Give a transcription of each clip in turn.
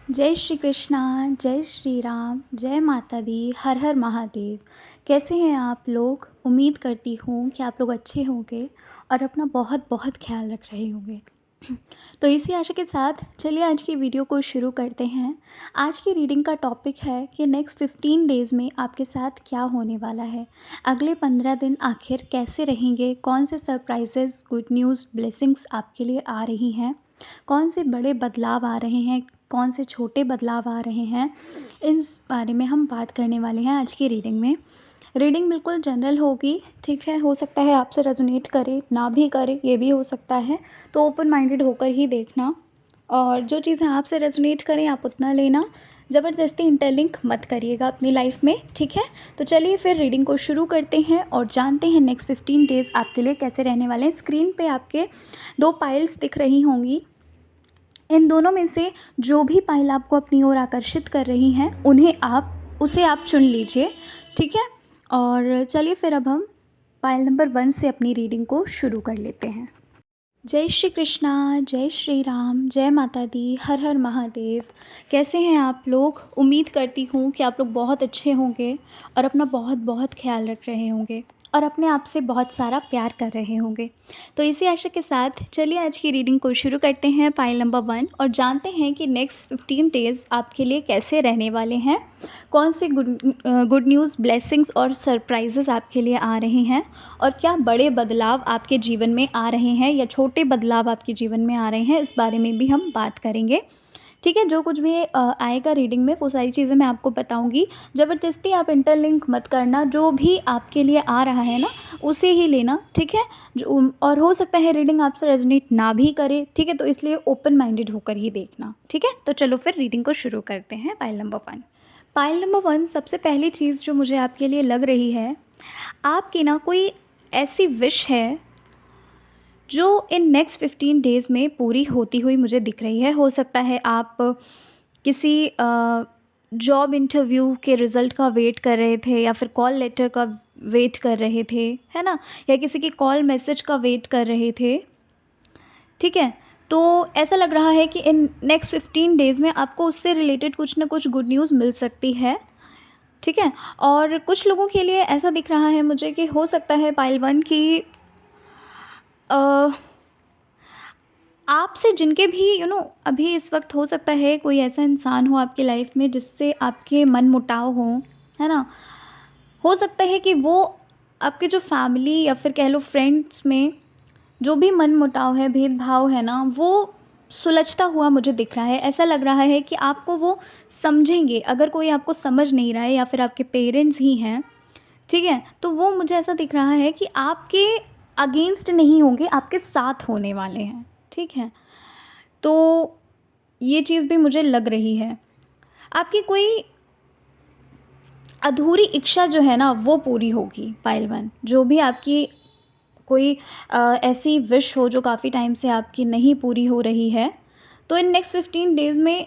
जय श्री कृष्णा, जय श्री राम, जय माता दी, हर हर महादेव। कैसे हैं आप लोग? उम्मीद करती हूँ कि आप लोग अच्छे होंगे और अपना बहुत बहुत ख्याल रख रहे होंगे। तो इसी आशा के साथ चलिए आज की वीडियो को शुरू करते हैं। आज की रीडिंग का टॉपिक है कि नेक्स्ट 15 डेज़ में आपके साथ क्या होने वाला है। अगले 15 दिन आखिर कैसे रहेंगे, कौन से सरप्राइजेज़, गुड न्यूज़, ब्लेसिंग्स आपके लिए आ रही हैं, कौन से बड़े बदलाव आ रहे हैं, कौन से छोटे बदलाव आ रहे हैं, इस बारे में हम बात करने वाले हैं आज की रीडिंग में। रीडिंग बिल्कुल जनरल होगी, ठीक है। हो सकता है आपसे रेजोनेट करे, ना भी करे, ये भी हो सकता है। तो ओपन माइंडेड होकर ही देखना, और जो चीज़ें आपसे रेजोनेट करें आप उतना लेना। ज़बरदस्ती इंटरलिंक मत करिएगा अपनी लाइफ में, ठीक है। तो चलिए फिर रीडिंग को शुरू करते हैं और जानते हैं नेक्स्ट 15 डेज़ आपके लिए कैसे रहने वाले हैं। स्क्रीन पे आपके 2 पाइल्स दिख रही होंगी। इन दोनों में से जो भी पाइल आपको अपनी ओर आकर्षित कर रही हैं उसे आप चुन लीजिए, ठीक है। और चलिए फिर अब हम पाइल नंबर 1 से अपनी रीडिंग को शुरू कर लेते हैं। जय श्री कृष्णा, जय श्री राम, जय माता दी, हर हर महादेव। कैसे हैं आप लोग? उम्मीद करती हूँ कि आप लोग बहुत अच्छे होंगे और अपना बहुत बहुत ख्याल रख रहे होंगे और अपने आप से बहुत सारा प्यार कर रहे होंगे। तो इसी आशा के साथ चलिए आज की रीडिंग को शुरू करते हैं, पाइल नंबर 1, और जानते हैं कि नेक्स्ट 15 डेज़ आपके लिए कैसे रहने वाले हैं, कौन से गुड न्यूज़, ब्लेसिंग्स और सरप्राइजेज़ आपके लिए आ रहे हैं, और क्या बड़े बदलाव आपके जीवन में आ रहे हैं या छोटे बदलाव आपके जीवन में आ रहे हैं, इस बारे में भी हम बात करेंगे, ठीक है। जो कुछ भी आएगा रीडिंग में वो सारी चीज़ें मैं आपको बताऊंगी। ज़बरदस्ती आप इंटरलिंक मत करना, जो भी आपके लिए आ रहा है ना उसे ही लेना, ठीक है। और हो सकता है रीडिंग आपसे रेजोनेट ना भी करे, ठीक है, तो इसलिए ओपन माइंडेड होकर ही देखना, ठीक है। तो चलो फिर रीडिंग को शुरू करते हैं। Pile number 1। पाइल नंबर 1, सबसे पहली चीज़ जो मुझे आपके लिए लग रही है, आपकी ना कोई ऐसी विश है जो इन नेक्स्ट 15 डेज़ में पूरी होती हुई मुझे दिख रही है। हो सकता है आप किसी जॉब इंटरव्यू के रिज़ल्ट का वेट कर रहे थे, या फिर कॉल लेटर का वेट कर रहे थे, है ना, या किसी की कॉल मैसेज का वेट कर रहे थे, ठीक है। तो ऐसा लग रहा है कि इन नेक्स्ट 15 डेज़ में आपको उससे रिलेटेड कुछ ना कुछ गुड न्यूज़ मिल सकती है, ठीक है। और कुछ लोगों के लिए ऐसा दिख रहा है मुझे कि हो सकता है पाइल 1 की आपसे जिनके भी अभी इस वक्त हो सकता है कोई ऐसा इंसान हो आपकी लाइफ में जिससे आपके मन मुटाव हो, है ना। हो सकता है कि वो आपके जो फैमिली या फिर कह लो फ्रेंड्स में जो भी मन मुटाव है, भेदभाव है ना, वो सुलझता हुआ मुझे दिख रहा है। ऐसा लग रहा है कि आपको वो समझेंगे। अगर कोई आपको समझ नहीं रहा है या फिर आपके पेरेंट्स ही हैं, ठीक है, तो वो मुझे ऐसा दिख रहा है कि आपके अगेंस्ट नहीं होंगे, आपके साथ होने वाले हैं, ठीक है। तो ये चीज़ भी मुझे लग रही है। आपकी कोई अधूरी इच्छा जो है ना वो पूरी होगी। पाइल 1, जो भी आपकी कोई ऐसी विश हो जो काफ़ी टाइम से आपकी नहीं पूरी हो रही है, तो इन नेक्स्ट 15 डेज़ में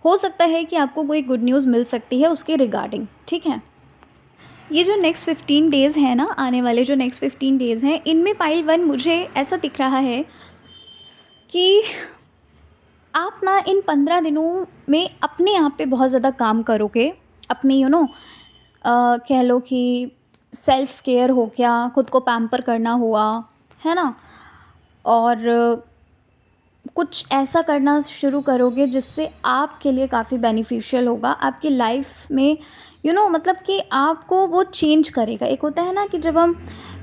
हो सकता है कि आपको कोई गुड न्यूज़ मिल सकती है उसके रिगार्डिंग, ठीक है। ये जो नेक्स्ट 15 डेज़ हैं ना, आने वाले जो नेक्स्ट 15 डेज़ हैं, इनमें पाइल 1 मुझे ऐसा दिख रहा है कि आप ना इन 15 दिनों में अपने आप पे बहुत ज़्यादा काम करोगे। अपनी कह लो कि सेल्फ़ केयर हो गया, खुद को पैम्पर करना हुआ, है ना। और कुछ ऐसा करना शुरू करोगे जिससे आपके लिए काफ़ी बेनिफिशियल होगा आपकी लाइफ में, मतलब कि आपको वो चेंज करेगा। एक होता है ना कि जब हम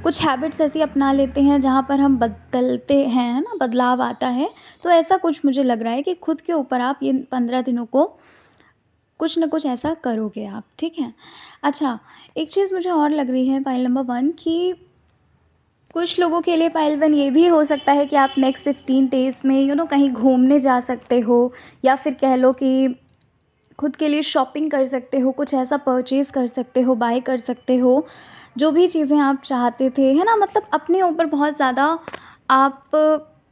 कुछ हैबिट्स ऐसी अपना लेते हैं जहाँ पर हम बदलते हैं, है ना, बदलाव आता है। तो ऐसा कुछ मुझे लग रहा है कि खुद के ऊपर आप ये 15 दिनों को कुछ ना कुछ ऐसा करोगे आप, ठीक है। अच्छा, एक चीज़ मुझे और लग रही है पाइल नंबर 1 कि कुछ लोगों के लिए पाइल 1 ये भी हो सकता है कि आप नेक्स्ट 15 डेज़ में कहीं घूमने जा सकते हो, या फिर कह लो कि खुद के लिए शॉपिंग कर सकते हो, कुछ ऐसा परचेज़ कर सकते हो, बाय कर सकते हो, जो भी चीज़ें आप चाहते थे, है ना। मतलब अपने ऊपर बहुत ज़्यादा आप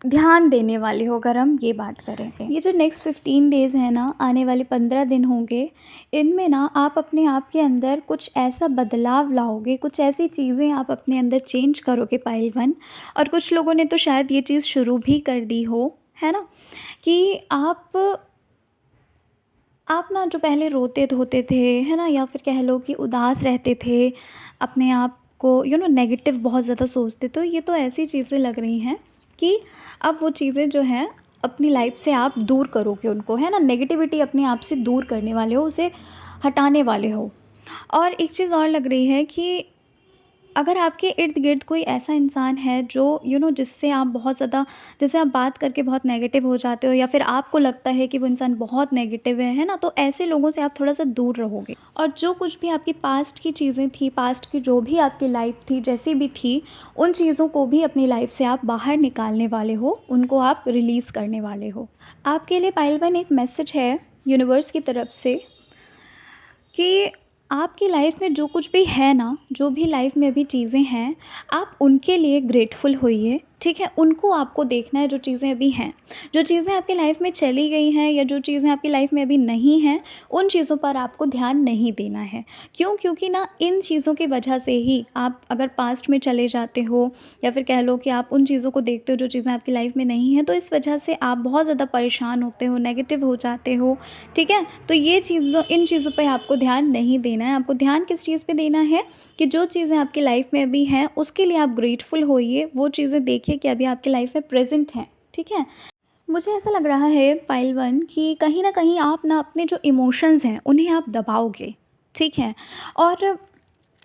ध्यान देने वाले हो अगर हम ये बात करें। ये जो नेक्स्ट 15 डेज़ हैं ना, आने वाले 15 दिन होंगे, इनमें ना आप अपने आप के अंदर कुछ ऐसा बदलाव लाओगे, कुछ ऐसी चीज़ें आप अपने अंदर चेंज करोगे पाइल 1। और कुछ लोगों ने तो शायद ये चीज़ शुरू भी कर दी हो, है ना, कि आप आप ना जो पहले रोते-धोते थे, है ना? या फिर कह लो कि उदास रहते थे, अपने आप को नेगेटिव बहुत ज़्यादा सोचते, तो ये तो ऐसी चीज़ें लग रही हैं कि अब वो चीज़ें जो हैं अपनी लाइफ़ से आप दूर करोगे उनको, है ना? नेगेटिविटी अपने आप से दूर करने वाले हो, उसे हटाने वाले हो। और एक चीज़ और लग रही है कि अगर आपके इर्द-गिर्द कोई ऐसा इंसान है जो जिससे आप बहुत ज़्यादा, जैसे आप बात करके बहुत नेगेटिव हो जाते हो या फिर आपको लगता है कि वो इंसान बहुत नेगेटिव है ना? तो ऐसे लोगों से आप थोड़ा-सा दूर रहोगे। और जो कुछ भी आपकी पास्ट की चीज़ें थी, पास्ट की जो भी आपकी लाइफ़ थी, जैसी भी थी, उन चीज़ों को भी अपनी लाइफ़ से आप बाहर निकालने वाले हो, उनको आप रिलीज़ करने वाले हो। आपके लिए पाइल 1 एक मैसेज है यूनिवर्स की तरफ से कि आपकी लाइफ में जो कुछ भी है ना, जो भी लाइफ में अभी चीज़ें हैं, आप उनके लिए ग्रेटफुल होइए, ठीक है? उनको आपको देखना है जो चीज़ें अभी हैं। जो चीज़ें आपकी लाइफ में चली गई हैं या जो चीज़ें आपकी लाइफ में अभी नहीं हैं, उन चीज़ों पर आपको ध्यान नहीं देना है। क्यों? क्योंकि ना इन चीज़ों की वजह से ही आप अगर पास्ट में चले जाते हो या फिर कह लो कि आप उन चीज़ों को देखते हो जो चीज़ें आपकी लाइफ में नहीं हैं, तो इस वजह से आप बहुत ज़्यादा परेशान होते हो, नेगेटिव हो जाते हो, ठीक है? तो ये चीज़ों इन चीज़ों पे आपको ध्यान नहीं देना है। आपको ध्यान किस चीज़ पे देना है कि जो चीज़ें आपकी लाइफ में अभी हैं, उसके लिए आप ग्रेटफुल होइए। वो चीज़ें देखिए कि अभी आपकी लाइफ में प्रेज़ेंट हैं, ठीक है? मुझे ऐसा लग रहा है पाइल 1 कि कहीं न कहीं आप ना अपने जो इमोशंस हैं, उन्हें आप दबाओगे, ठीक है? और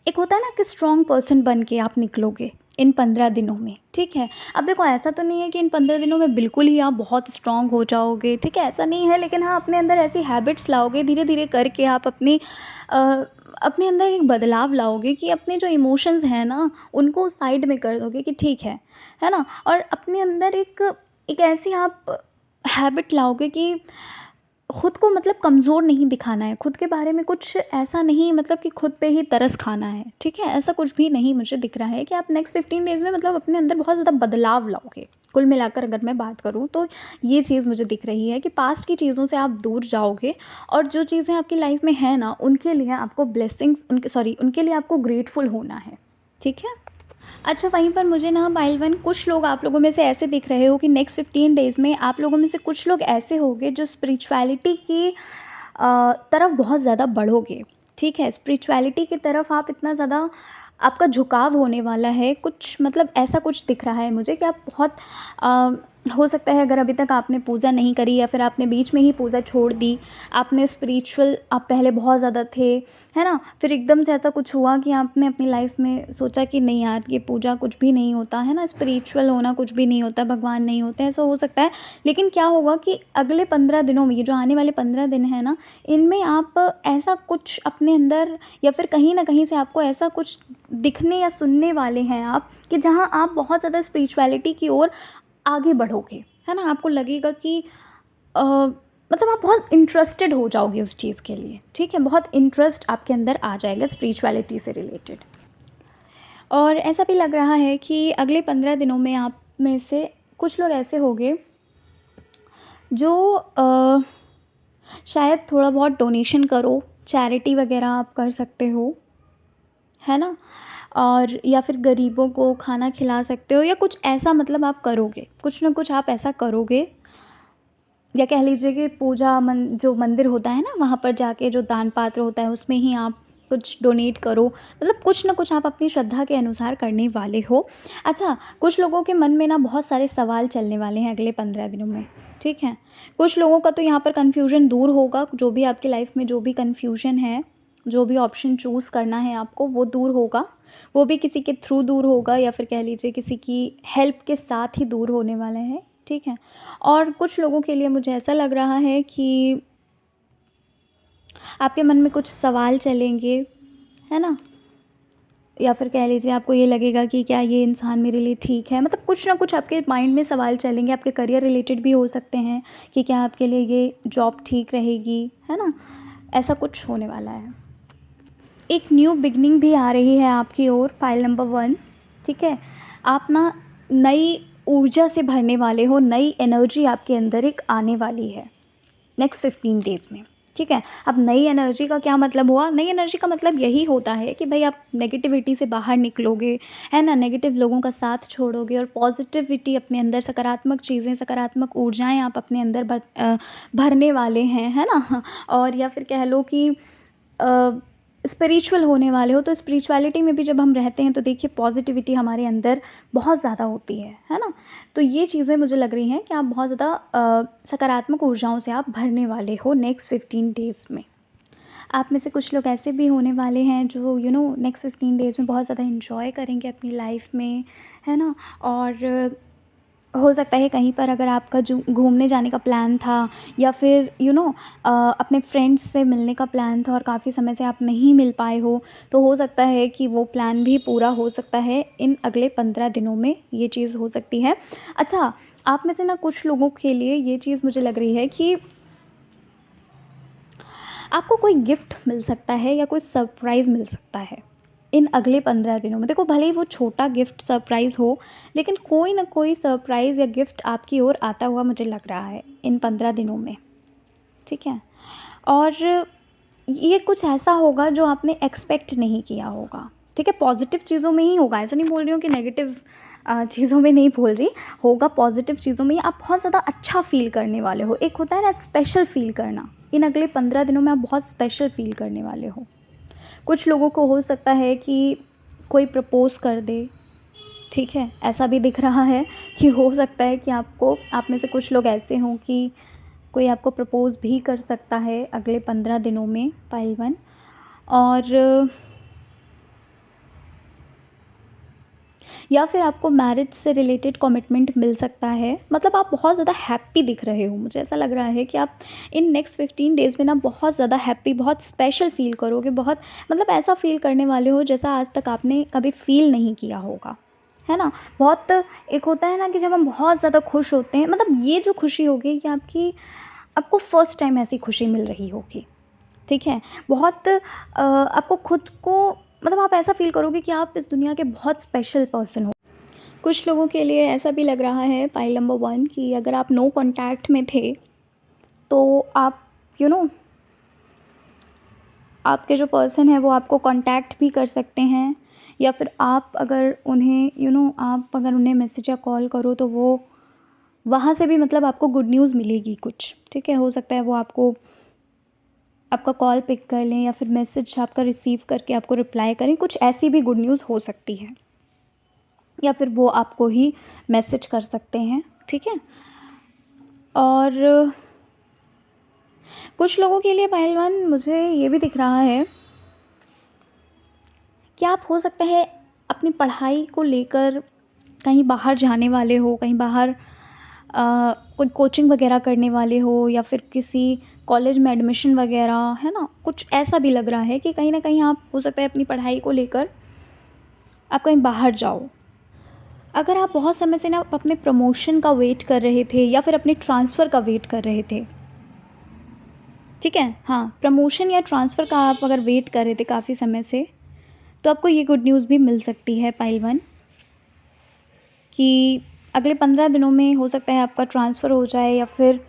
एक होता है ना कि स्ट्रॉन्ग पर्सन बन के आप निकलोगे इन 15 दिनों में, ठीक है? अब देखो ऐसा तो नहीं है कि इन 15 दिनों में बिल्कुल ही आप बहुत स्ट्रॉन्ग हो जाओगे, ठीक है? ऐसा नहीं है, लेकिन हाँ, अपने अंदर ऐसी हैबिट्स लाओगे, धीरे-धीरे करके आप अ, अपने अंदर एक बदलाव लाओगे कि अपने जो इमोशंस हैं ना, उनको साइड में कर दोगे कि ठीक है ना? और अपने अंदर एक एक ऐसी आप हैबिट लाओगे कि खुद को मतलब कमज़ोर नहीं दिखाना है, खुद के बारे में कुछ ऐसा नहीं, मतलब कि खुद पे ही तरस खाना है, ठीक है? ऐसा कुछ भी नहीं मुझे दिख रहा है कि आप नेक्स्ट 15 डेज़ में मतलब अपने अंदर बहुत ज़्यादा बदलाव लाओगे। कुल मिलाकर अगर मैं बात करूँ तो ये चीज़ मुझे दिख रही है कि पास्ट की चीज़ों से आप दूर जाओगे और जो चीज़ें आपकी लाइफ़ में हैं ना, उनके लिए आपको ब्लेसिंग्स उनके लिए आपको ग्रेटफुल होना है, ठीक है? अच्छा, वहीं पर मुझे ना पाइल 1 कुछ लोग आप लोगों में से ऐसे दिख रहे हो कि नेक्स्ट 15 डेज़ में आप लोगों में से कुछ लोग ऐसे होंगे जो स्पिरिचुअलिटी की तरफ बहुत ज़्यादा बढ़ोगे, ठीक है? स्पिरिचुअलिटी की तरफ आप इतना ज़्यादा, आपका झुकाव होने वाला है, कुछ मतलब ऐसा कुछ दिख रहा है मुझे कि आप बहुत अ, हो सकता है अगर अभी तक आपने पूजा नहीं करी या फिर आपने बीच में ही पूजा छोड़ दी, आपने स्पिरिचुअल आप पहले बहुत ज़्यादा थे, है ना? फिर एकदम से ऐसा कुछ हुआ कि आपने अपनी लाइफ में सोचा कि नहीं यार, ये पूजा कुछ भी नहीं होता, है ना? स्पिरिचुअल होना कुछ भी नहीं होता, भगवान नहीं होते, ऐसा हो सकता है। लेकिन क्या होगा कि अगले 15 दिनों में, ये जो आने वाले 15 दिन हैं ना, इनमें आप ऐसा कुछ अपने अंदर या फिर कहीं न कहीं से आपको ऐसा कुछ दिखने या सुनने वाले हैं आप कि जहाँ आप बहुत ज़्यादा स्पिरिचुअलिटी की ओर आगे बढ़ोगे, है ना? आपको लगेगा कि मतलब आप बहुत इंटरेस्टेड हो जाओगे उस चीज़ के लिए, ठीक है? बहुत इंटरेस्ट आपके अंदर आ जाएगा स्पिरिचुअलिटी से रिलेटेड। और ऐसा भी लग रहा है कि अगले 15 दिनों में आप में से कुछ लोग ऐसे होंगे जो शायद थोड़ा बहुत डोनेशन करो, चैरिटी वगैरह आप कर सकते हो, है ना? और या फिर गरीबों को खाना खिला सकते हो या कुछ ऐसा, मतलब आप करोगे, कुछ ना कुछ आप ऐसा करोगे। या कह लीजिए कि पूजा मन जो मंदिर होता है ना, वहाँ पर जाके जो दान पात्र होता है उसमें ही आप कुछ डोनेट करो, मतलब कुछ ना कुछ आप अपनी श्रद्धा के अनुसार करने वाले हो। अच्छा, कुछ लोगों के मन में ना बहुत सारे सवाल चलने वाले हैं अगले 15 दिनों में, ठीक है? कुछ लोगों का तो यहाँ पर कन्फ्यूजन दूर होगा, जो भी आपकी लाइफ में जो भी कन्फ्यूजन है, जो भी ऑप्शन चूज़ करना है आपको, वो दूर होगा। वो भी किसी के थ्रू दूर होगा या फिर कह लीजिए किसी की हेल्प के साथ ही दूर होने वाला है, ठीक है? और कुछ लोगों के लिए मुझे ऐसा लग रहा है कि आपके मन में कुछ सवाल चलेंगे, है ना? या फिर कह लीजिए आपको ये लगेगा कि क्या ये इंसान मेरे लिए ठीक है? मतलब कुछ ना कुछ आपके माइंड में सवाल चलेंगे, आपके करियर रिलेटेड भी हो सकते हैं कि क्या आपके लिए ये जॉब ठीक रहेगी, है ना? ऐसा कुछ होने वाला है। एक न्यू बिगनिंग भी आ रही है आपकी ओर, फाइल नंबर 1, ठीक है? आप ना नई ऊर्जा से भरने वाले हो, नई एनर्जी आपके अंदर एक आने वाली है नेक्स्ट 15 डेज़ में, ठीक है। अब नई एनर्जी का क्या मतलब हुआ? नई एनर्जी का मतलब यही होता है कि भाई आप नेगेटिविटी से बाहर निकलोगे, है ना? नेगेटिव लोगों का साथ छोड़ोगे और पॉजिटिविटी अपने अंदर, सकारात्मक चीज़ें, सकारात्मक ऊर्जाएँ आप अपने अंदर भरने वाले हैं, है ना? और या फिर कह लो कि स्पिरिचुअल होने वाले हो, तो स्पिरिचुअलिटी में भी जब हम रहते हैं तो देखिए पॉजिटिविटी हमारे अंदर बहुत ज़्यादा होती है ना? तो ये चीज़ें मुझे लग रही हैं कि आप बहुत ज़्यादा सकारात्मक ऊर्जाओं से आप भरने वाले हो नेक्स्ट 15 डेज़ में। आप में से कुछ लोग ऐसे भी होने वाले हैं जो नेक्स्ट 15 डेज़ में बहुत ज़्यादा एन्जॉय करेंगे अपनी लाइफ में, है ना? और हो सकता है कहीं पर अगर आपका जो घूमने जाने का प्लान था या फिर अपने फ्रेंड्स से मिलने का प्लान था और काफ़ी समय से आप नहीं मिल पाए हो, तो हो सकता है कि वो प्लान भी पूरा हो सकता है इन अगले 15 दिनों में, ये चीज़ हो सकती है। अच्छा, आप में से ना कुछ लोगों के लिए ये चीज़ मुझे लग रही है कि आपको कोई गिफ्ट मिल सकता है या कोई सरप्राइज़ मिल सकता है इन अगले 15 दिनों में। देखो भले ही वो छोटा गिफ्ट सरप्राइज़ हो, लेकिन कोई ना कोई सरप्राइज़ या गिफ्ट आपकी ओर आता हुआ मुझे लग रहा है इन 15 दिनों में, ठीक है? और ये कुछ ऐसा होगा जो आपने एक्सपेक्ट नहीं किया होगा, ठीक है? पॉजिटिव चीज़ों में ही होगा, ऐसा नहीं बोल रही हूँ कि नेगेटिव चीज़ों में नहीं बोल रही, होगा पॉजिटिव चीज़ों में ही। आप बहुत ज़्यादा अच्छा फ़ील करने वाले हो, एक होता है ना स्पेशल फ़ील करना, इन अगले 15 दिनों में आप बहुत स्पेशल फ़ील करने वाले हो। कुछ लोगों को हो सकता है कि कोई प्रपोज़ कर दे, ठीक है? ऐसा भी दिख रहा है कि हो सकता है कि आप में से कुछ लोग ऐसे हों कि कोई आपको प्रपोज़ भी कर सकता है अगले 15 दिनों में, पाइल 1। और या फिर आपको मैरिज से रिलेटेड कमिटमेंट मिल सकता है। मतलब आप बहुत ज़्यादा हैप्पी दिख रहे हो, मुझे ऐसा लग रहा है कि आप इन नेक्स्ट 15 डेज़ में ना बहुत ज़्यादा हैप्पी, बहुत स्पेशल फ़ील करोगे, बहुत मतलब ऐसा फ़ील करने वाले हो जैसा आज तक आपने कभी फ़ील नहीं किया होगा, है ना? बहुत एक होता है ना कि जब हम बहुत ज़्यादा खुश होते हैं, मतलब ये जो खुशी होगी ये आपको फर्स्ट टाइम ऐसी खुशी मिल रही होगी, ठीक है? बहुत आपको खुद को मतलब आप ऐसा फ़ील करोगे कि आप इस दुनिया के बहुत स्पेशल पर्सन हो। कुछ लोगों के लिए ऐसा भी लग रहा है पाइल नंबर 1 कि अगर आप नो कॉन्टैक्ट में थे, तो आप यू नो आपके जो पर्सन है वो आपको कॉन्टैक्ट भी कर सकते हैं, या फिर आप अगर उन्हें मैसेज या कॉल करो तो वो वहाँ से भी मतलब आपको गुड न्यूज़ मिलेगी कुछ, ठीक है? हो सकता है वो आपका कॉल पिक कर लें या फिर मैसेज आपका रिसीव करके आपको रिप्लाई करें, कुछ ऐसी भी गुड न्यूज़ हो सकती है, या फिर वो आपको ही मैसेज कर सकते हैं, ठीक है? और कुछ लोगों के लिए पाइल 1 मुझे ये भी दिख रहा है कि आप हो सकता है अपनी पढ़ाई को लेकर कहीं बाहर जाने वाले हो, कहीं बाहर कोई कोचिंग वगैरह करने वाले हो, या फिर किसी कॉलेज में एडमिशन वगैरह, है ना? कुछ ऐसा भी लग रहा है कि कहीं न कहीं आप हो सकता है अपनी पढ़ाई को लेकर आप कहीं बाहर जाओ। अगर आप बहुत समय से ना अपने प्रमोशन का वेट कर रहे थे या फिर अपने ट्रांसफ़र का वेट कर रहे थे, ठीक है? हाँ, प्रमोशन या ट्रांसफ़र का आप अगर वेट कर रहे थे काफ़ी समय से, तो आपको ये गुड न्यूज़ भी मिल सकती है पाइल 1 कि अगले 15 दिनों में हो सकता है आपका ट्रांसफ़र हो जाए या फिर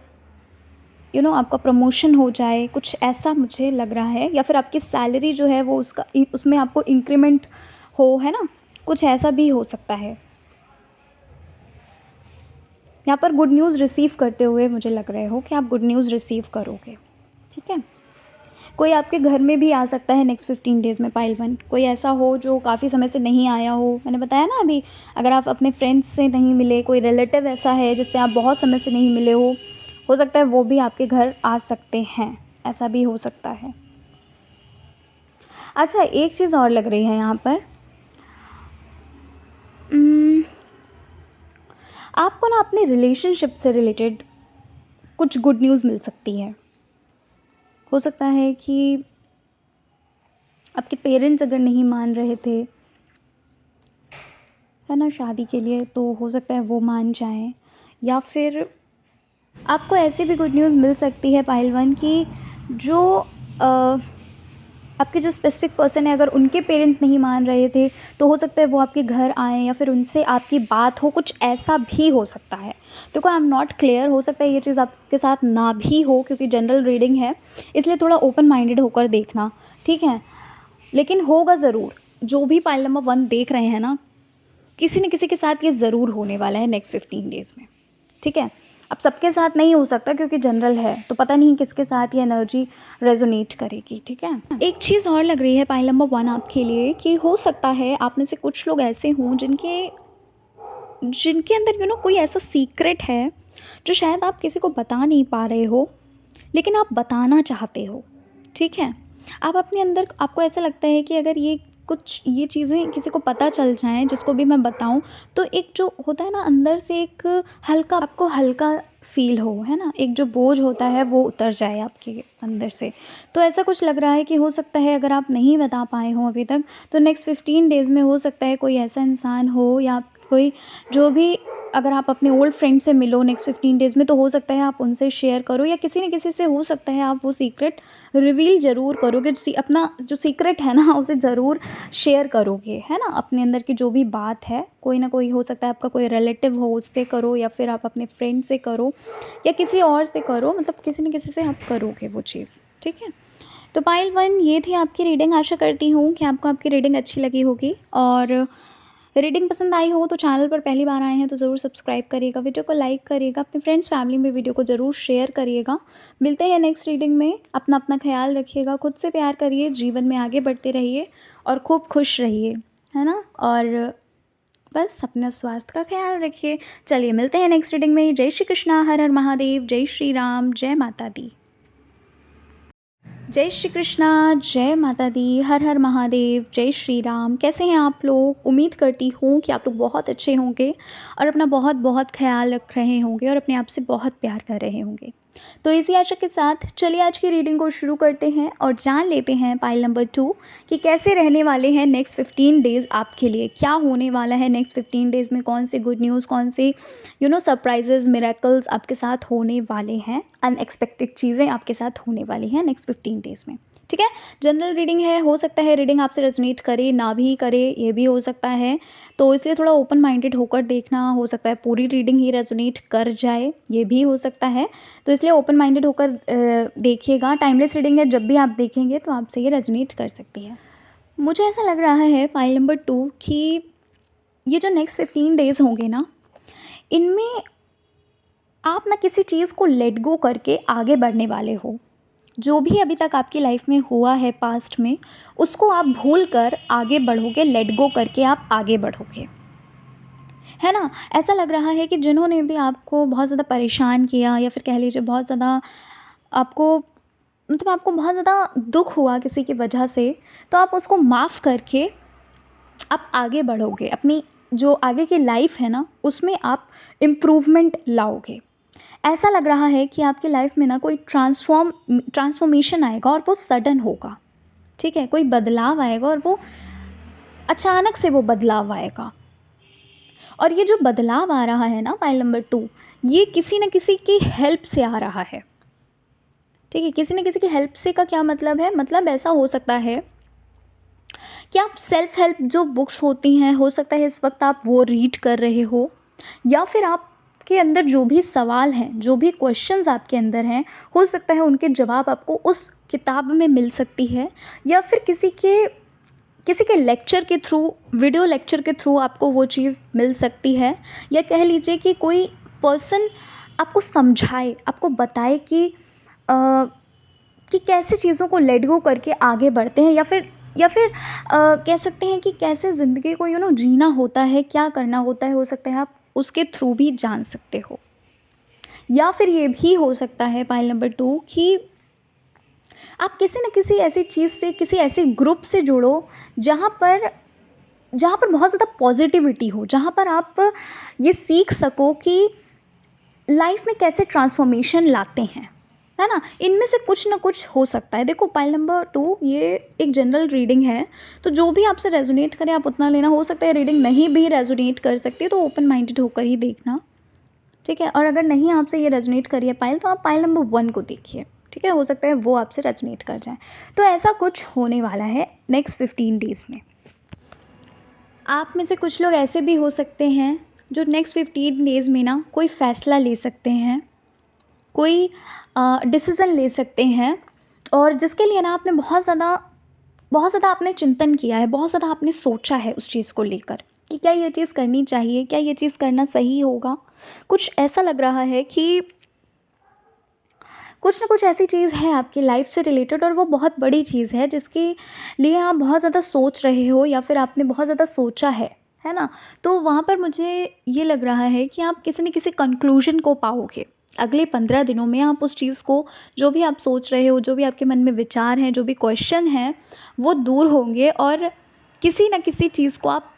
आपका प्रमोशन हो जाए, कुछ ऐसा मुझे लग रहा है। या फिर आपकी सैलरी जो है वो उसमें आपको इंक्रीमेंट हो, है ना? कुछ ऐसा भी हो सकता है। यहाँ पर गुड न्यूज़ रिसीव करते हुए मुझे लग रहे हो कि आप गुड न्यूज़ रिसीव करोगे, ठीक है? कोई आपके घर में भी आ सकता है नेक्स्ट 15 डेज़ में पाइल 1। कोई ऐसा हो जो काफ़ी समय से नहीं आया हो, मैंने बताया ना अभी, अगर आप अपने फ्रेंड्स से नहीं मिले, कोई रिलेटिव ऐसा है जिससे आप बहुत समय से नहीं मिले हो सकता है वो भी आपके घर आ सकते हैं, ऐसा भी हो सकता है। अच्छा, एक चीज़ और लग रही है यहाँ पर, आपको ना अपने रिलेशनशिप से रिलेटेड कुछ गुड न्यूज़ मिल सकती है। हो सकता है कि आपके पेरेंट्स अगर नहीं मान रहे थे, है ना, शादी के लिए, तो हो सकता है वो मान जाएं। या फिर आपको ऐसी भी गुड न्यूज़ मिल सकती है पाइल 1 कि जो आपके जो स्पेसिफिक पर्सन है, अगर उनके पेरेंट्स नहीं मान रहे थे तो हो सकता है वो आपके घर आएँ या फिर उनसे आपकी बात हो, कुछ ऐसा भी हो सकता है। देखो, आई एम नॉट क्लियर, हो सकता है ये चीज़ आपके साथ ना भी हो, क्योंकि जनरल रीडिंग है, इसलिए थोड़ा ओपन माइंडेड होकर देखना, ठीक है? लेकिन होगा ज़रूर। जो भी पाइल नंबर 1 देख रहे हैं ना, किसी न किसी के साथ ये ज़रूर होने वाला है नेक्स्ट 15 डेज़ में, ठीक है? अब सबके साथ नहीं हो सकता क्योंकि जनरल है, तो पता नहीं किसके साथ ये एनर्जी रेजोनेट करेगी, ठीक है? एक चीज़ और लग रही है पाइल नंबर 1 आपके लिए, कि हो सकता है आप में से कुछ लोग ऐसे हों जिनके जिनके अंदर कोई ऐसा सीक्रेट है जो शायद आप किसी को बता नहीं पा रहे हो, लेकिन आप बताना चाहते हो, ठीक है? आप अपने अंदर, आपको ऐसा लगता है कि अगर ये चीज़ें किसी को पता चल जाएँ, जिसको भी मैं बताऊँ, तो एक जो होता है ना अंदर से, एक हल्का, आपको हल्का फ़ील हो, है ना? एक जो बोझ होता है वो उतर जाए आपके अंदर से। तो ऐसा कुछ लग रहा है कि हो सकता है अगर आप नहीं बता पाए हों अभी तक, तो नेक्स्ट 15 डेज़ में हो सकता है कोई ऐसा इंसान हो, या कोई जो भी, अगर आप अपने ओल्ड फ्रेंड से मिलो नेक्स्ट 15 डेज़ में, तो हो सकता है आप उनसे शेयर करो, या किसी न किसी से हो सकता है आप वो सीक्रेट रिवील ज़रूर करोगे। अपना जो सीक्रेट है ना उसे ज़रूर शेयर करोगे, है ना? अपने अंदर की जो भी बात है, कोई ना कोई हो सकता है, आपका कोई रिलेटिव हो, उससे करो, या फिर आप अपने फ्रेंड से करो, या किसी और से करो, मतलब किसी न किसी से आप करोगे वो चीज़, ठीक है? तो पाइल 1 ये थी आपकी रीडिंग। आशा करती हूँ कि आपको आपकी रीडिंग अच्छी लगी होगी, और रीडिंग पसंद आई हो तो चैनल पर पहली बार आए हैं तो ज़रूर सब्सक्राइब करिएगा, वीडियो को लाइक करिएगा, अपने फ्रेंड्स फैमिली में वीडियो को ज़रूर शेयर करिएगा। मिलते हैं नेक्स्ट रीडिंग में। अपना अपना ख्याल रखिएगा, खुद से प्यार करिए, जीवन में आगे बढ़ते रहिए और खूब खुश रहिए, है ना? और बस अपना स्वास्थ्य का ख्याल रखिए। चलिए मिलते हैं नेक्स्ट रीडिंग में। जय श्री कृष्णा, हर हर महादेव, जय श्री राम, जय माता दी। जय श्री कृष्णा, जय माता दी, हर हर महादेव, जय श्री राम। कैसे हैं आप लोग? उम्मीद करती हूँ कि आप लोग बहुत अच्छे होंगे और अपना बहुत बहुत ख्याल रख रहे होंगे और अपने आप से बहुत प्यार कर रहे होंगे। तो इसी आशा के साथ चलिए आज की रीडिंग को शुरू करते हैं और जान लेते हैं पाइल नंबर 2 कि कैसे रहने वाले हैं नेक्स्ट 15 डेज़ आपके लिए, क्या होने वाला है नेक्स्ट 15 डेज़ में, कौन से गुड न्यूज़, कौन से सरप्राइजेज़, मिरेकल्स आपके साथ होने वाले हैं, अनएक्सपेक्टेड चीज़ें आपके साथ होने वाली हैं नेक्स्ट 15 डेज़ में, ठीक है? जनरल रीडिंग है, हो सकता है रीडिंग आपसे रेजोनेट करे ना भी करे, ये भी हो सकता है, तो इसलिए थोड़ा ओपन माइंडेड होकर देखना। हो सकता है पूरी रीडिंग ही रेजोनेट कर जाए, ये भी हो सकता है, तो इसलिए ओपन माइंडेड होकर देखिएगा। टाइमलेस रीडिंग है, जब भी आप देखेंगे तो आपसे ये रेजोनेट कर सकती है। मुझे ऐसा लग रहा है पाइल नंबर 2 कि ये जो नेक्स्ट 15 डेज़ होंगे ना, इनमें आप ना किसी चीज़ को लेट गो करके आगे बढ़ने वाले हो। जो भी अभी तक आपकी लाइफ में हुआ है पास्ट में, उसको आप भूल कर आगे बढ़ोगे, लेट गो करके आप आगे बढ़ोगे, है ना? ऐसा लग रहा है कि जिन्होंने भी आपको बहुत ज़्यादा परेशान किया, या फिर कह लीजिए बहुत ज़्यादा आपको, मतलब आपको बहुत ज़्यादा दुख हुआ किसी की वजह से, तो आप उसको माफ़ करके आप आगे बढ़ोगे। अपनी जो आगे की लाइफ है ना, उसमें आप इम्प्रूवमेंट लाओगे। ऐसा लग रहा है कि आपकी लाइफ में ना कोई ट्रांसफॉर्मेशन आएगा और वो सडन होगा, ठीक है? कोई बदलाव आएगा और वो अचानक से वो बदलाव आएगा। और ये जो बदलाव आ रहा है ना पाइल नंबर 2, ये किसी न किसी की हेल्प से आ रहा है, ठीक है? किसी न किसी की हेल्प से का क्या मतलब है? मतलब ऐसा हो सकता है कि आप सेल्फ हेल्प जो बुक्स होती हैं, हो सकता है इस वक्त आप वो रीड कर रहे हो, या फिर आपके अंदर जो भी सवाल हैं, जो भी क्वेश्चंस आपके अंदर हैं, हो सकता है उनके जवाब आपको उस किताब में मिल सकती है, या फिर किसी के लेक्चर के थ्रू, वीडियो लेक्चर के थ्रू आपको वो चीज़ मिल सकती है, या कह लीजिए कि कोई पर्सन आपको समझाए, आपको बताए कि कैसे चीज़ों को लेट गो करके आगे बढ़ते हैं, या फिर कह सकते हैं कि कैसे ज़िंदगी को जीना होता है, क्या करना होता है, हो सकता है आप उसके थ्रू भी जान सकते हो। या फिर ये भी हो सकता है पाइल नंबर 2 कि आप किसी न किसी ऐसी चीज़ से, किसी ऐसे ग्रुप से जुड़ो जहाँ पर बहुत ज़्यादा पॉजिटिविटी हो, जहाँ पर आप ये सीख सको कि लाइफ में कैसे ट्रांसफॉर्मेशन लाते हैं, है ना? इनमें से कुछ ना कुछ हो सकता है। देखो, पाइल नंबर 2 ये एक जनरल रीडिंग है, तो जो भी आपसे रेजोनेट करे आप उतना लेना। हो सकता है रीडिंग नहीं भी रेजोनेट कर सकती, तो ओपन माइंडेड होकर ही देखना, ठीक है? और अगर नहीं आपसे ये रेजोनेट करी है पाइल, तो आप पाइल नंबर 1 को देखिए, ठीक है, हो सकता है वो आपसे रेजोनेट कर जाए। तो ऐसा कुछ होने वाला है नेक्स्ट 15 डेज़ में। आप में से कुछ लोग ऐसे भी हो सकते हैं जो नेक्स्ट 15 डेज़ में ना कोई फ़ैसला ले सकते हैं, कोई डिसीज़न ले सकते हैं, और जिसके लिए ना आपने बहुत ज़्यादा आपने चिंतन किया है, बहुत ज़्यादा आपने सोचा है उस चीज़ को लेकर कि क्या ये चीज़ करनी चाहिए, क्या ये चीज़ करना सही होगा। कुछ ऐसा लग रहा है कि कुछ ना कुछ ऐसी चीज़ है आपकी लाइफ से रिलेटेड, और वो बहुत बड़ी चीज़ है जिसके लिए आप बहुत ज़्यादा सोच रहे हो या फिर आपने बहुत ज़्यादा सोचा है ना? तो वहाँ पर मुझे ये लग रहा है कि आप किसी न किसी कंक्लूजन को पाओगे। अगले 15 दिनों में आप उस चीज़ को, जो भी आप सोच रहे हो, जो भी आपके मन में विचार हैं, जो भी क्वेश्चन हैं, वो दूर होंगे, और किसी न किसी चीज़ को आप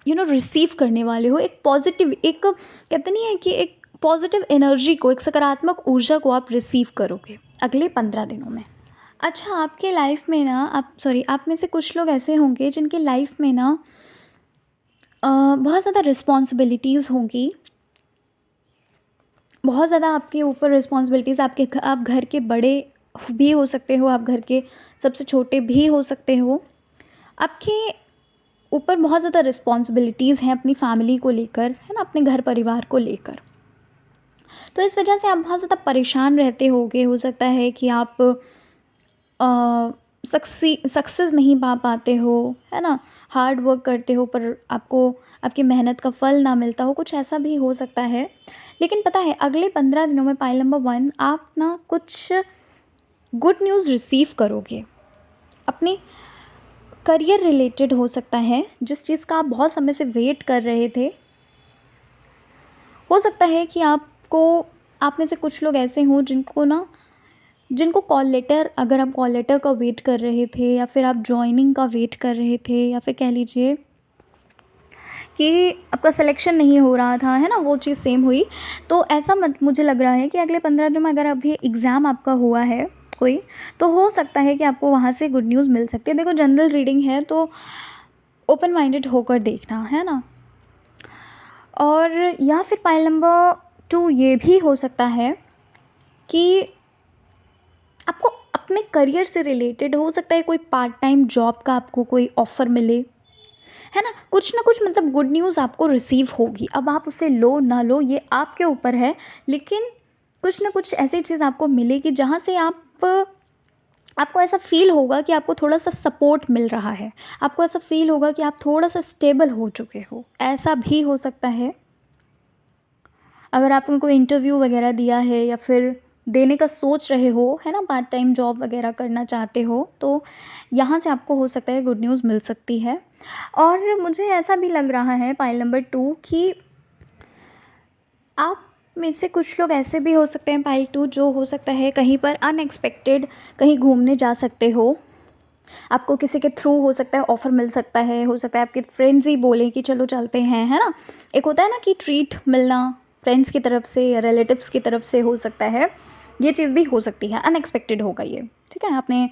रिसीव करने वाले हो। एक पॉजिटिव, एक कहते नहीं है कि एक पॉजिटिव एनर्जी को, एक सकारात्मक ऊर्जा को आप रिसीव करोगे अगले 15 दिनों में। अच्छा, आपके लाइफ में ना आप में से कुछ लोग ऐसे होंगे जिनके लाइफ में ना बहुत ज़्यादा रिस्पॉन्सिबिलिटीज़ होंगी, बहुत ज़्यादा आपके ऊपर रिस्पॉन्सिबिलिटीज़। आप घर के बड़े भी हो सकते हो, आप घर के सबसे छोटे भी हो सकते हो। आपके ऊपर बहुत ज़्यादा रिस्पॉन्सिबिलिटीज़ हैं अपनी फैमिली को लेकर, है ना, अपने घर परिवार को लेकर। तो इस वजह से आप बहुत ज़्यादा परेशान रहते होगे। हो सकता है कि आप सक्सेस नहीं पा पाते हो, है ना, हार्ड वर्क करते हो पर आपको आपकी मेहनत का फल ना मिलता हो, कुछ ऐसा भी हो सकता है। लेकिन पता है, अगले 15 दिनों में पाइल नंबर 1, आप ना कुछ गुड न्यूज़ रिसीव करोगे। अपने करियर रिलेटेड हो सकता है, जिस चीज़ का आप बहुत समय से वेट कर रहे थे। हो सकता है कि आप में से कुछ लोग ऐसे हों जिनको कॉल लेटर, अगर आप कॉल लेटर का वेट कर रहे थे, या फिर आप जॉइनिंग का वेट कर रहे थे, या फिर कह लीजिए कि आपका सिलेक्शन नहीं हो रहा था, है ना, वो चीज़ सेम हुई। तो ऐसा मुझे लग रहा है कि अगले 15 दिन में अगर अभी एग्ज़ाम आपका हुआ है कोई, तो हो सकता है कि आपको वहाँ से गुड न्यूज़ मिल सकती है। देखो, जनरल रीडिंग है तो ओपन माइंडेड होकर देखना, है ना। और या फिर पाइल नंबर 2 ये भी हो सकता है कि आपको अपने करियर से रिलेटेड हो सकता है कोई पार्ट टाइम जॉब का आपको कोई ऑफ़र मिले, है ना। कुछ ना कुछ मतलब गुड न्यूज़ आपको रिसीव होगी। अब आप उसे लो ना लो ये आपके ऊपर है, लेकिन कुछ ना कुछ ऐसी चीज़ आपको मिलेगी जहाँ से आपको ऐसा फ़ील होगा कि आपको थोड़ा-सा सपोर्ट मिल रहा है। आपको ऐसा फ़ील होगा कि आप थोड़ा-सा स्टेबल हो चुके हो, ऐसा भी हो सकता है। अगर आपने कोई इंटरव्यू वगैरह दिया है या फिर देने का सोच रहे हो, है ना, पार्ट टाइम जॉब वगैरह करना चाहते हो, तो यहाँ से आपको हो सकता है गुड न्यूज़ मिल सकती है। और मुझे ऐसा भी लग रहा है पाइल नंबर 2 कि आप में से कुछ लोग ऐसे भी हो सकते हैं, पाइल 2, जो हो सकता है कहीं पर अनएक्सपेक्टेड कहीं घूमने जा सकते हो। आपको किसी के थ्रू हो सकता है ऑफ़र मिल सकता है, हो सकता है आपके फ्रेंड्स ही बोलें कि चलो चलते हैं, है ना। एक होता है ना कि ट्रीट मिलना फ्रेंड्स की तरफ से या रिलेटिव्स की तरफ से, हो सकता है ये चीज़ भी हो सकती है। अनएक्सपेक्टेड होगा ये, ठीक है, आपने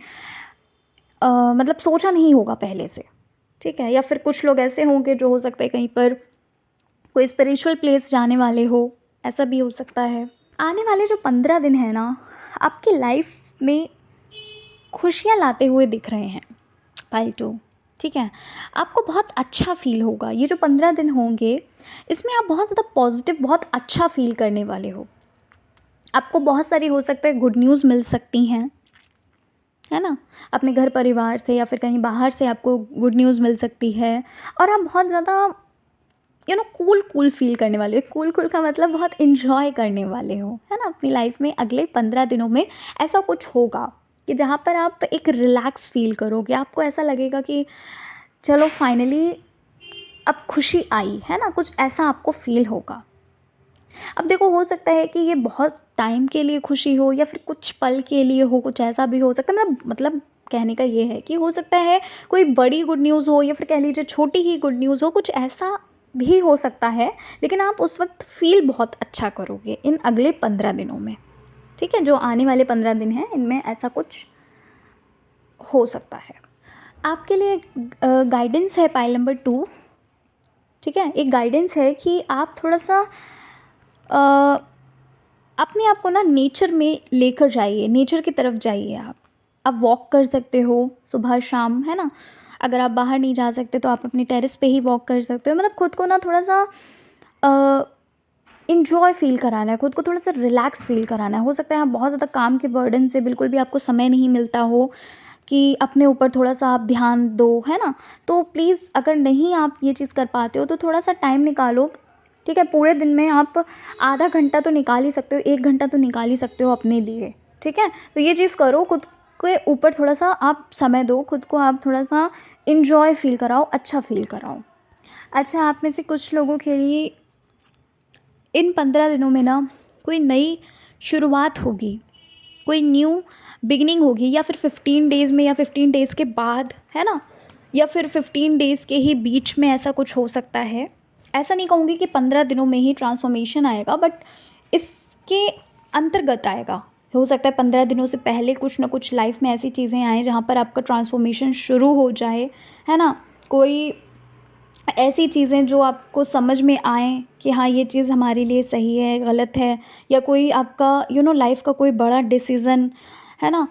मतलब सोचा नहीं होगा पहले से, ठीक है। या फिर कुछ लोग ऐसे होंगे जो हो सकता है कहीं पर कोई स्पिरिचुअल प्लेस जाने वाले हो, ऐसा भी हो सकता है। आने वाले जो 15 दिन है ना, आपकी लाइफ में खुशियाँ लाते हुए दिख रहे हैं पाइल 2, ठीक है। आपको बहुत अच्छा फ़ील होगा। ये जो 15 दिन होंगे, इसमें आप बहुत ज़्यादा पॉजिटिव, बहुत अच्छा फ़ील करने वाले हो। आपको बहुत सारी हो सकता है गुड न्यूज़ मिल सकती हैं, है ना। अपने घर परिवार से या फिर कहीं बाहर से आपको गुड न्यूज़ मिल सकती है, और आप बहुत ज़्यादा कूल फ़ील करने वाले हो। कूल का मतलब बहुत इन्जॉय करने वाले हो, है ना, अपनी लाइफ में। अगले 15 दिनों में ऐसा कुछ होगा कि जहाँ पर आप एक रिलैक्स फ़ील करोगे। आपको ऐसा लगेगा कि चलो फाइनली अब खुशी आई, है ना, कुछ ऐसा आपको फ़ील होगा। अब देखो, हो सकता है कि ये बहुत टाइम के लिए खुशी हो या फिर कुछ पल के लिए हो, कुछ ऐसा भी हो सकता है। मतलब कहने का ये है कि हो सकता है कोई बड़ी गुड न्यूज़ हो या फिर कह लीजिए छोटी ही गुड न्यूज़ हो, कुछ ऐसा भी हो सकता है। लेकिन आप उस वक्त फ़ील बहुत अच्छा करोगे इन अगले 15 दिनों में, ठीक है। जो आने वाले 15 दिन हैं, इनमें ऐसा कुछ हो सकता है। आपके लिए गाइडेंस है पाइल नंबर 2, ठीक है। एक गाइडेंस है कि आप थोड़ा सा अपने आप को ना नेचर में लेकर जाइए, नेचर की तरफ जाइए आप वॉक कर सकते हो सुबह शाम, है ना। अगर आप बाहर नहीं जा सकते तो आप अपने टेरेस पे ही वॉक कर सकते हो। मतलब खुद को ना थोड़ा सा इन्जॉय फ़ील कराना है, खुद को थोड़ा सा रिलैक्स फ़ील कराना है। हो सकता है आप बहुत ज़्यादा काम के बर्डन से बिल्कुल भी आपको समय नहीं मिलता हो कि अपने ऊपर थोड़ा-सा आप ध्यान दो, है ना? तो प्लीज़ अगर नहीं आप ये चीज़ कर पाते हो तो थोड़ा-सा टाइम निकालो, ठीक है? पूरे दिन में आप आधा घंटा तो निकाल ही सकते हो, 1 घंटा तो निकाल ही सकते हो अपने लिए, ठीक है? तो ये चीज़ करो, खुद के ऊपर थोड़ा-सा आप समय दो, खुद को आप थोड़ा-सा एन्जॉय फ़ील कराओ, अच्छा फ़ील कराओ। अच्छा, आप में से कुछ लोगों के लिए इन 15 दिनों में ना कोई नई शुरुआत होगी, कोई न्यू बिगिनिंग होगी, या फिर 15 डेज़ में या 15 डेज़ के बाद, है ना? या फिर 15 डेज़ के ही बीच में ऐसा कुछ हो सकता है। ऐसा नहीं कहूँगी कि 15 दिनों में ही ट्रांसफ़ॉर्मेशन आएगा, बट इसके अंतर्गत आएगा। हो सकता है 15 दिनों से पहले कुछ ना कुछ लाइफ़ में ऐसी चीज़ें आएँ जहाँ पर आपका ट्रांसफ़ॉर्मेशन शुरू हो जाए, है ना? कोई ऐसी चीज़ें जो आपको समझ में आएँ कि हाँ, ये चीज़ हमारे लिए सही है, गलत है, या कोई आपका लाइफ़ का कोई बड़ा डिसीज़न, है ना?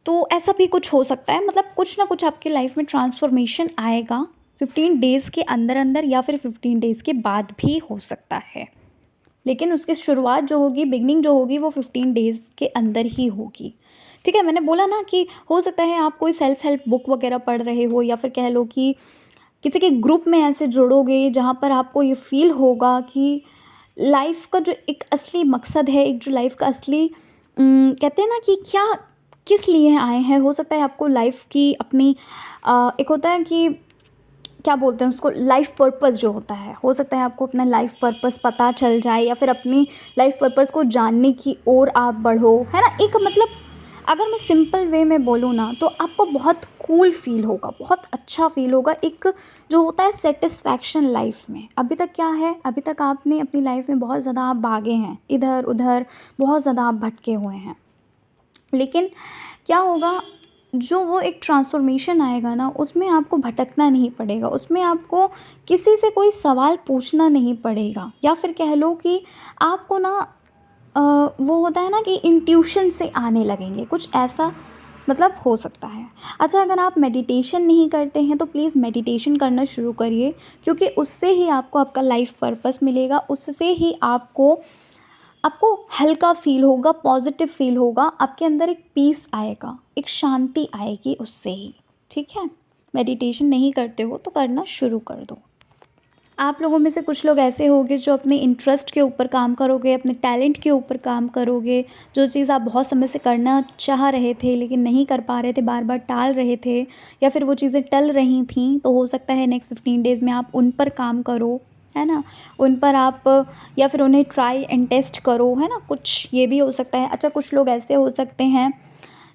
तो ऐसा भी कुछ हो सकता है, मतलब कुछ ना कुछ आपकी लाइफ़ में ट्रांसफ़ॉर्मेशन आएगा, 15 डेज़ के अंदर-अंदर या फिर 15 डेज़ के बाद भी हो सकता है। लेकिन उसकी शुरुआत जो होगी, बिगिनिंग जो होगी, वो 15 डेज़ के अंदर ही होगी। ठीक है? मैंने बोला ना कि हो सकता है आप कोई सेल्फ हेल्प बुक वग़ैरह पढ़ रहे हो, या फिर कह लो कि किसी के ग्रुप में ऐसे जुड़ोगे जहाँ पर आपको ये फ़ील होगा कि लाइफ़ का जो एक असली मकसद है, एक जो लाइफ़ का असली कहते हैं ना कि क्या किस लिए आए हैं। हो सकता है आपको लाइफ़ की अपनी एक होता है कि क्या बोलते हैं उसको, लाइफ़ पर्पस जो होता है, हो सकता है आपको अपना लाइफ़ पर्पस पता चल जाए, या फिर अपनी लाइफ़ पर्पस को जानने की ओर आप बढ़ो, है ना। एक मतलब अगर मैं सिंपल वे में बोलूँ ना, तो आपको बहुत कूल फ़ील होगा, बहुत अच्छा फ़ील होगा, एक जो होता है सेटिस्फैक्शन लाइफ़ में। अभी तक क्या है, अभी तक आपने अपनी लाइफ़ में बहुत ज़्यादा आप भागे हैं, इधर उधर बहुत ज़्यादा आप भटके हुए हैं। लेकिन क्या होगा, जो वो एक ट्रांसफ़ॉर्मेशन आएगा ना, उसमें आपको भटकना नहीं पड़ेगा, उसमें आपको किसी से कोई सवाल पूछना नहीं पड़ेगा, या फिर कह लो कि आपको ना वो होता है ना कि इंट्यूशन से आने लगेंगे, कुछ ऐसा मतलब हो सकता है। अच्छा, अगर आप मेडिटेशन नहीं करते हैं तो प्लीज़ मेडिटेशन करना शुरू करिए, क्योंकि उससे ही आपको आपका लाइफ़ पर्पस मिलेगा, उससे ही आपको आपको हल्का फ़ील होगा, पॉज़िटिव फ़ील होगा, आपके अंदर एक पीस आएगा, एक शांति आएगी उससे ही, ठीक है? मेडिटेशन नहीं करते हो तो करना शुरू कर दो। आप लोगों में से कुछ लोग ऐसे होंगे जो अपने इंटरेस्ट के ऊपर काम करोगे, अपने टैलेंट के ऊपर काम करोगे, जो चीज़ आप बहुत समय से करना चाह रहे थे लेकिन नहीं कर पा रहे थे, बार-बार टाल रहे थे, या फिर वो चीज़ें टल रही थीं, तो हो सकता है नेक्स्ट 15 डेज़ में आप उन पर काम करो, है ना? उन पर आप या फिर उन्हें ट्राई एंड टेस्ट करो, है ना? कुछ ये भी हो सकता है। अच्छा, कुछ लोग ऐसे हो सकते हैं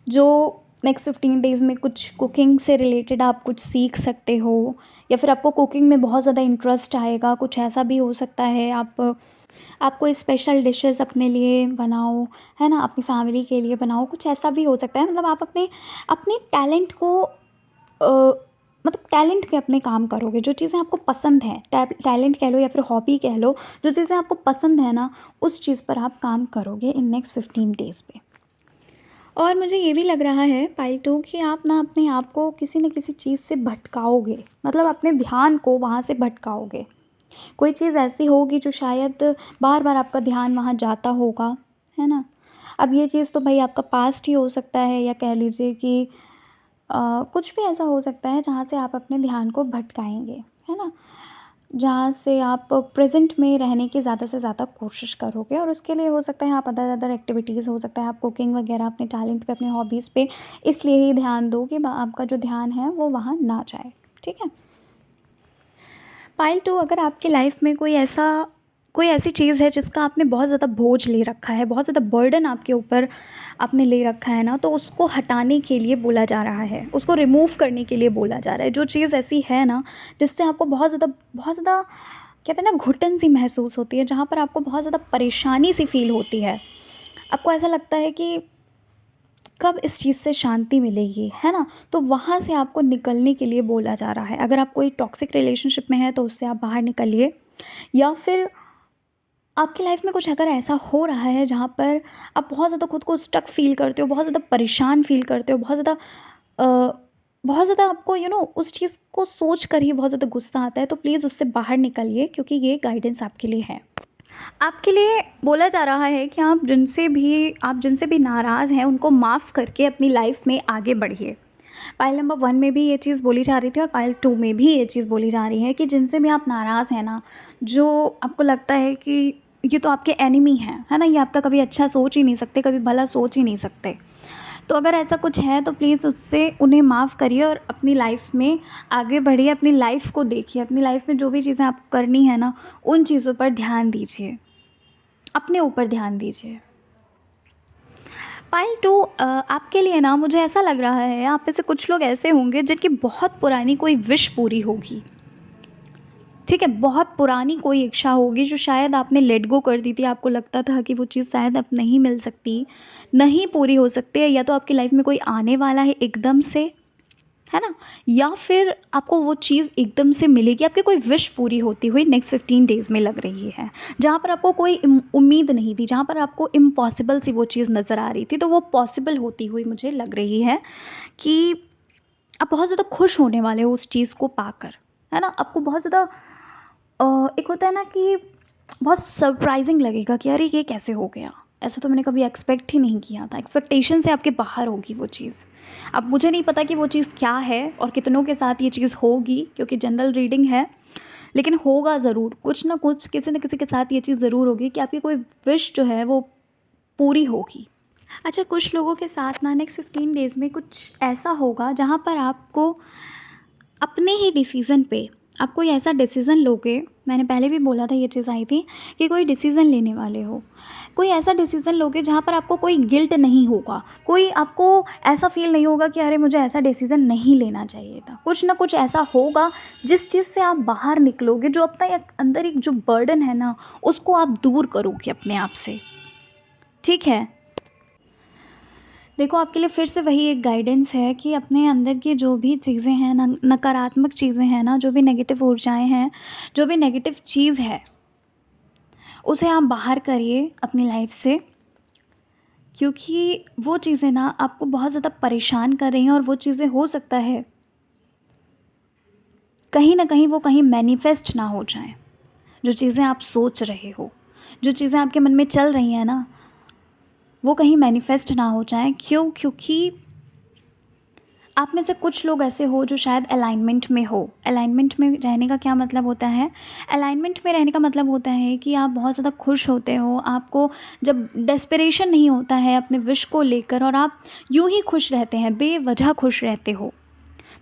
जो नेक्स्ट 15 डेज़ में कुछ कुकिंग से रिलेटेड आप कुछ सीख सकते हो, या फिर आपको कुकिंग में बहुत ज़्यादा इंटरेस्ट आएगा, कुछ ऐसा भी हो सकता है। आप कोई स्पेशल डिशेज़ अपने लिए बनाओ, है ना? अपनी फैमिली के लिए बनाओ, कुछ ऐसा भी हो सकता है। मतलब आप अपने अपने टैलेंट को मतलब टैलेंट पे अपने काम करोगे, जो चीज़ें आपको पसंद हैं, टैलेंट कह लो या फिर हॉबी कह लो, जो चीज़ें आपको पसंद है ना, उस चीज़ पर आप काम करोगे इन नेक्स्ट 15 डेज़ पे। और मुझे ये भी लग रहा है पाई 2 कि आप ना अपने आप को किसी न किसी चीज़ से भटकाओगे, मतलब अपने ध्यान को वहाँ से भटकाओगे। कोई चीज़ ऐसी होगी जो शायद बार-बार आपका ध्यान वहाँ जाता होगा, है ना? अब ये चीज़ तो भई आपका पास्ट ही हो सकता है, या कह लीजिए कि कुछ भी ऐसा हो सकता है जहाँ से आप अपने ध्यान को भटकाएँगे, है ना? जहाँ से आप प्रेज़ेंट में रहने की ज़्यादा से ज़्यादा कोशिश करोगे, और उसके लिए हो सकता है आप अदर अदर एक्टिविटीज़, हो सकता है आप कुकिंग वगैरह अपने टैलेंट पे, अपने हॉबीज़ पे इसलिए ही ध्यान दो कि आपका जो ध्यान है वो वहाँ ना जाए, ठीक है? पाइल 2, अगर आपकी लाइफ में कोई ऐसी चीज़ है जिसका आपने बहुत ज़्यादा बोझ ले रखा है, बहुत ज़्यादा बर्डन आपके ऊपर आपने ले रखा है ना, तो उसको हटाने के लिए बोला जा रहा है, उसको रिमूव करने के लिए बोला जा रहा है। जो चीज़ ऐसी है ना जिससे आपको बहुत ज़्यादा कहते हैं ना घुटन सी महसूस होती है, जहाँ पर आपको बहुत ज़्यादा परेशानी सी फ़ील होती है। आपको ऐसा लगता है कि कब इस चीज़ से शांति मिलेगी, है ना? तो वहाँ से आपको निकलने के लिए बोला जा रहा है। अगर आप कोई टॉक्सिक रिलेशनशिप में हैं तो उससे आप बाहर निकलिए, या फिर आपकी लाइफ में कुछ अगर ऐसा हो रहा है जहाँ पर आप बहुत ज़्यादा खुद को स्टक फ़ील करते हो, बहुत ज़्यादा परेशान फ़ील करते हो, बहुत ज़्यादा आपको उस चीज़ को सोच कर ही बहुत ज़्यादा गुस्सा आता है, तो प्लीज़ उससे बाहर निकलिए, क्योंकि ये गाइडेंस आपके लिए है। आपके लिए बोला जा रहा है कि आप जिनसे भी नाराज़ हैं उनको माफ़ करके अपनी लाइफ में आगे बढ़िए। पाइल नंबर 1 में भी ये चीज़ बोली जा रही थी और पाइल 2 में भी ये चीज़ बोली जा रही है कि जिनसे भी आप नाराज़ हैं ना, जो आपको लगता है कि ये तो आपके एनिमी हैं, है ना? ये आपका कभी अच्छा सोच ही नहीं सकते, कभी भला सोच ही नहीं सकते। तो अगर ऐसा कुछ है तो प्लीज़ उससे उन्हें माफ़ करिए और अपनी लाइफ में आगे बढ़िए, अपनी लाइफ को देखिए, अपनी लाइफ में जो भी चीज़ें आपको करनी है ना, उन चीज़ों पर ध्यान दीजिए, अपने ऊपर ध्यान दीजिए। पाइल 2 आपके लिए ना मुझे ऐसा लग रहा है आप में से कुछ लोग ऐसे होंगे जिनकी बहुत पुरानी कोई विश पूरी होगी, ठीक है? बहुत पुरानी कोई इच्छा होगी जो शायद आपने लेट गो कर दी थी, आपको लगता था कि वो चीज़ शायद अब नहीं मिल सकती, नहीं पूरी हो सकती है, या तो आपकी लाइफ में कोई आने वाला है एकदम से, है ना? या फिर आपको वो चीज़ एकदम से मिलेगी, आपकी कोई विश पूरी होती हुई नेक्स्ट 15 डेज़ में लग रही है। जहाँ पर आपको कोई उम्मीद नहीं थी, जहाँ पर आपको इम्पॉसिबल सी वो चीज़ नज़र आ रही थी, तो वो पॉसिबल होती हुई मुझे लग रही है कि आप बहुत ज़्यादा खुश होने वाले हो उस चीज़ को पाकर, है ना? आपको बहुत ज़्यादा एक होता है ना कि बहुत सरप्राइजिंग लगेगा कि अरे ये कैसे हो गया, ऐसा तो मैंने कभी एक्सपेक्ट ही नहीं किया था, एक्सपेक्टेशन से आपके बाहर होगी वो चीज़। अब मुझे नहीं पता कि वो चीज़ क्या है और कितनों के साथ ये चीज़ होगी, क्योंकि जनरल रीडिंग है, लेकिन होगा ज़रूर, कुछ ना कुछ किसी न किसी के साथ ये चीज़ ज़रूर होगी कि आपकी कोई विश जो है वो पूरी होगी। अच्छा, कुछ लोगों के साथ ना नेक्स्ट 15 डेज़ में कुछ ऐसा होगा जहाँ पर आपको अपने ही डिसीज़न पे आप कोई ऐसा डिसीज़न लोगे, मैंने पहले भी बोला था ये चीज़ आई थी कि कोई डिसीज़न लेने वाले हो, कोई ऐसा डिसीज़न लोगे जहाँ पर आपको कोई गिल्ट नहीं होगा, कोई आपको ऐसा फ़ील नहीं होगा कि अरे मुझे ऐसा डिसीज़न नहीं लेना चाहिए था। कुछ ना कुछ ऐसा होगा जिस चीज़ से आप बाहर निकलोगे, जो अपना एक अंदर एक जो बर्डन है ना, उसको आप दूर करोगे अपने आप से, ठीक है? देखो, आपके लिए फिर से वही एक गाइडेंस है कि अपने अंदर की जो भी चीज़ें हैं ना, नकारात्मक चीज़ें हैं ना, जो भी नेगेटिव ऊर्जाएँ हैं, जो भी नेगेटिव चीज़ है, उसे आप बाहर करिए अपनी लाइफ से, क्योंकि वो चीज़ें ना आपको बहुत ज़्यादा परेशान कर रही हैं और वो चीज़ें हो सकता है कहीं न कहीं वो कहीं मैनिफेस्ट ना हो जाएँ। जो चीज़ें आप सोच रहे हो, जो चीज़ें आपके मन में चल रही हैं ना, वो कहीं मैनिफेस्ट ना हो जाएँ। क्यों? क्योंकि आप में से कुछ लोग ऐसे हो जो शायद अलाइनमेंट में हो। अलाइनमेंट में रहने का क्या मतलब होता है? अलाइनमेंट में रहने का मतलब होता है कि आप बहुत ज़्यादा खुश होते हो, आपको जब डेस्परेशन नहीं होता है अपने विश को लेकर और आप यूँ ही खुश रहते हैं, बेवजह खुश रहते हो।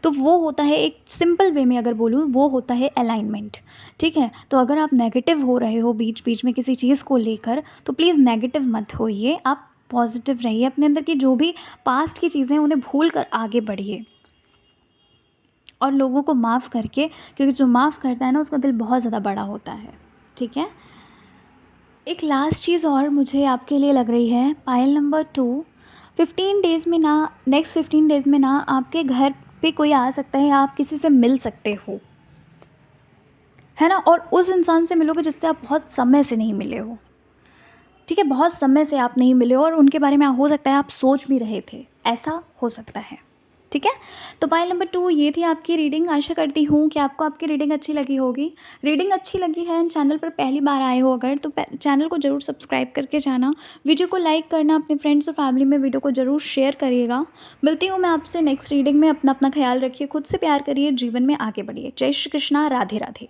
तो वो होता है, एक सिंपल वे में अगर बोलूँ, वो होता है अलाइनमेंट, ठीक है? तो अगर आप नेगेटिव हो रहे हो बीच-बीच में किसी चीज़ को लेकर, तो प्लीज़ नेगेटिव मत होइए, आप पॉजिटिव रहिए, अपने अंदर की जो भी पास्ट की चीज़ें हैं उन्हें भूल कर आगे बढ़िए और लोगों को माफ़ करके, क्योंकि जो माफ़ करता है ना उसका दिल बहुत ज़्यादा बड़ा होता है, ठीक है? एक लास्ट चीज़ और मुझे आपके लिए लग रही है, पाइल नंबर 2, 15 डेज़ में ना, नेक्स्ट 15 डेज़ में ना आपके घर पे कोई आ सकता है, आप किसी से मिल सकते हो, है ना? और उस इंसान से मिलोगे जिससे आप बहुत समय से नहीं मिले हो, ठीक है? बहुत समय से आप नहीं मिले हो और उनके बारे में हो सकता है आप सोच भी रहे थे, ऐसा हो सकता है, ठीक है? तो पाइल नंबर 2 ये थी आपकी रीडिंग। आशा करती हूँ कि आपको आपकी रीडिंग अच्छी लगी होगी। रीडिंग अच्छी लगी है, चैनल पर पहली बार आए हो अगर, तो चैनल को ज़रूर सब्सक्राइब करके जाना, वीडियो को लाइक करना, अपने फ्रेंड्स और फैमिली में वीडियो को ज़रूर शेयर करिएगा। मिलती हूँ मैं आपसे नेक्स्ट रीडिंग में। अपना ख्याल रखिए, खुद से प्यार करिए, जीवन में आगे बढ़िए। जय श्री कृष्णा, राधे राधे।